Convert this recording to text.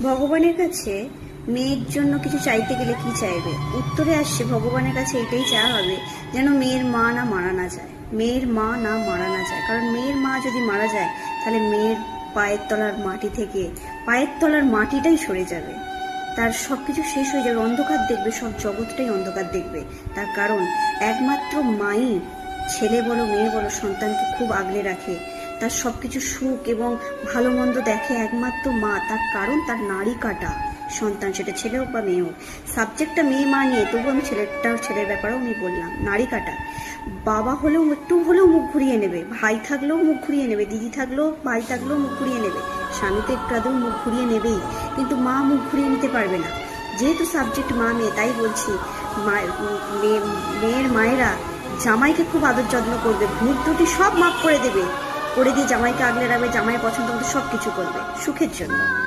ভগবানের কাছে মেয়ের জন্য কিছু চাইতে গেলে কি চাইবে? উত্তরে আসছে ভগবানের কাছে এটাই চাওয়া হবে যেন মেয়ের মা না মারা না যায়, মেয়ের মা না মারা না যায়। কারণ মেয়ের মা যদি মারা যায় তাহলে মেয়ের পায়ের তলার মাটি থেকে পায়ের তলার মাটিটাই সরে যাবে, তার সব কিছু শেষ হয়ে যাবে, অন্ধকার দেখবে, সব জগৎটাই অন্ধকার দেখবে। তার কারণ একমাত্র মাই ছেলে বলো মেয়ে বলো সন্তানকে খুব আগলে রাখে, তার সব কিছু সুখ এবং ভালো মন্দ দেখে একমাত্র মা। তার কারণ তার নাড়ি কাটা সন্তান, সেটা ছেলে হোক বা মেয়ে হোক। সাবজেক্টটা মেয়ে মা নিয়ে, তবু আমি ছেলের ব্যাপারেও আমি বললাম নাড়ি কাটা। বাবা হলেও একটু হলেও মুখ ঘুরিয়ে নেবে, ভাই থাকলেও মুখ ঘুরিয়ে নেবে, দিদি থাকলেও ভাই থাকলেও মুখ ঘুরিয়ে নেবে, স্বামী তো একটু আদৌ মুখ ঘুরিয়ে নেবেই, কিন্তু মা মুখ ঘুরিয়ে নিতে পারবে না। যেহেতু সাবজেক্ট মা মেয়ে, তাই বলছি মেয়ের মায়েরা জামাইকে খুব আদর যত্ন করবে, ভুল ত্রুটি সব মাফ করে দেবে, করে দিয়ে জামাইকে আগলে রাখবে, জামাই পছন্দ মতো সব কিছু করবে সুখের জন্য।